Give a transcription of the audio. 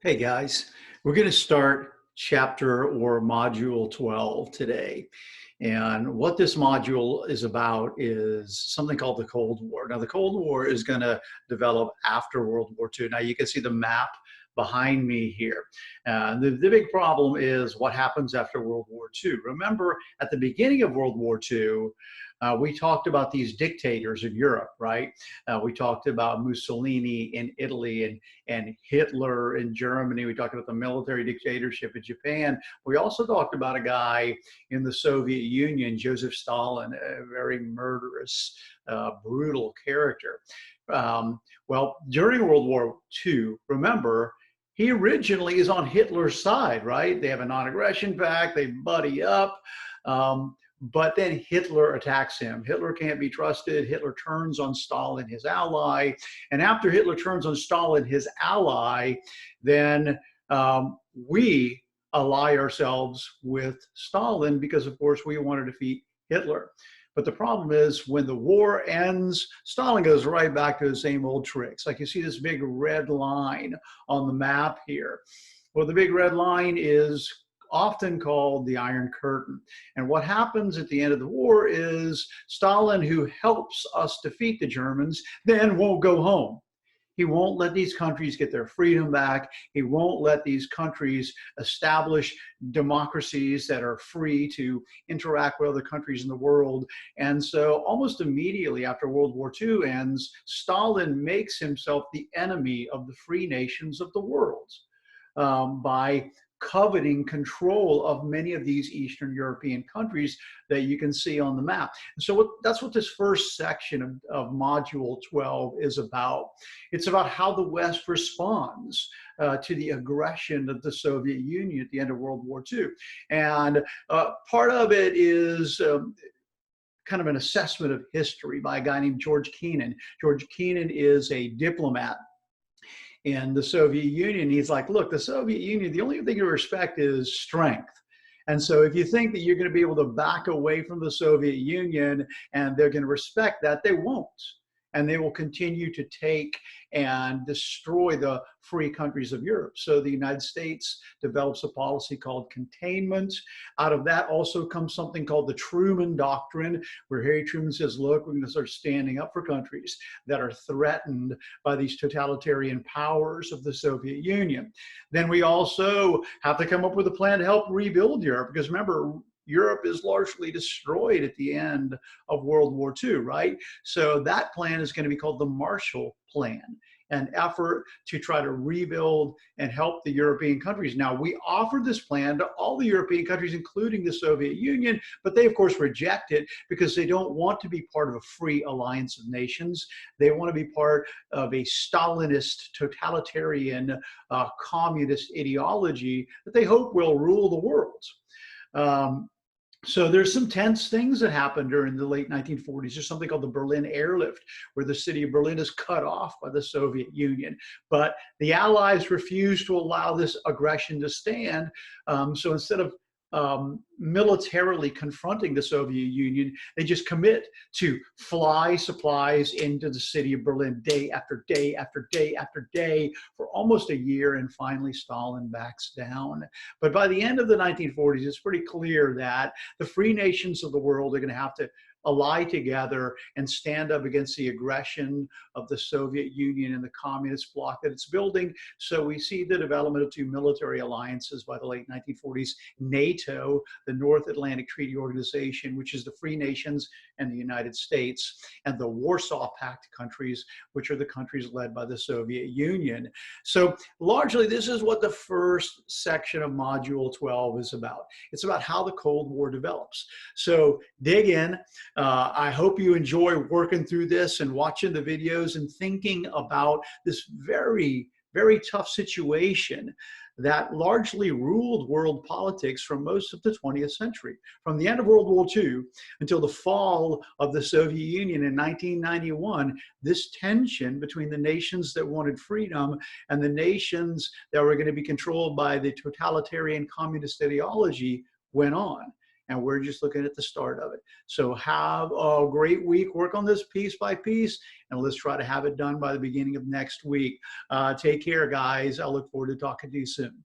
Hey guys, we're going to start chapter or module 12 today. And what this module is about is something called the Cold War. Now, the Cold War is going to develop after World War II. Now, you can see the map behind me here. The big problem is what happens after World War II. Remember, at the beginning of World War II, we talked about these dictators in Europe, right? We talked about Mussolini in Italy and Hitler in Germany. We talked about the military dictatorship in Japan. We also talked about a guy in the Soviet Union, Joseph Stalin, a very murderous, brutal character. Well, during World War II, remember, he originally is on Hitler's side, right? They have a non-aggression pact, they buddy up. But then Hitler attacks him. Hitler can't be trusted. Hitler turns on Stalin, his ally. And after Hitler turns on Stalin, his ally, then we ally ourselves with Stalin because, of course, we want to defeat Hitler. But the problem is when the war ends, Stalin goes right back to the same old tricks. Like you see this big red line on the map here. Well, the big red line is often called the Iron Curtain. And what happens at the end of the war is Stalin, who helps us defeat the Germans, then won't go home. He won't let these countries get their freedom back. He won't let these countries establish democracies that are free to interact with other countries in the world. And so almost immediately after World War II ends, Stalin makes himself the enemy of the free nations of the world by coveting control of many of these Eastern European countries that you can see on the map. So that's what this first section of Module 12 is about. It's about how the West responds to the aggression of the Soviet Union at the end of World War II. And part of it is kind of an assessment of history by a guy named George Kennan. George Kennan is a diplomat in the Soviet Union. He's like, look, the Soviet Union, the only thing you respect is strength. And so if you think that you're going to be able to back away from the Soviet Union and they're going to respect that, they won't. And they will continue to take and destroy the free countries of Europe. So the United States develops a policy called containment. Out of that also comes something called the Truman Doctrine, where Harry Truman says, look, we're going to start standing up for countries that are threatened by these totalitarian powers of the Soviet Union. Then we also have to come up with a plan to help rebuild Europe, because remember, Europe is largely destroyed at the end of World War II, right? So that plan is going to be called the Marshall Plan, an effort to try to rebuild and help the European countries. Now, we offered this plan to all the European countries, including the Soviet Union, but they, of course, reject it because they don't want to be part of a free alliance of nations. They want to be part of a Stalinist, totalitarian, communist ideology that they hope will rule the world. So there's some tense things that happened during the late 1940s. There's something called the Berlin Airlift, where the city of Berlin is cut off by the Soviet Union. But the Allies refused to allow this aggression to stand. So instead of militarily confronting the Soviet Union, they just commit to fly supplies into the city of Berlin day after day after day after day for almost a year, and finally Stalin backs down. But by the end of the 1940s, it's pretty clear that the free nations of the world are going to have to ally together and stand up against the aggression of the Soviet Union and the communist bloc that it's building. So we see the development of two military alliances by the late 1940s. NATO, the North Atlantic Treaty Organization, which is the free nations and the United States, and the Warsaw Pact countries, which are the countries led by the Soviet Union. So largely, this is what the first section of Module 12 is about. It's about how the Cold War develops. So dig in. I hope you enjoy working through this and watching the videos and thinking about this very, very tough situation that largely ruled world politics for most of the 20th century. From the end of World War II until the fall of the Soviet Union in 1991, this tension between the nations that wanted freedom and the nations that were going to be controlled by the totalitarian communist ideology went on. and we're just looking at the start of it. So have a great week. Work on this piece by piece, and let's try to have it done by the beginning of next week. Take care, guys. I look forward to talking to you soon.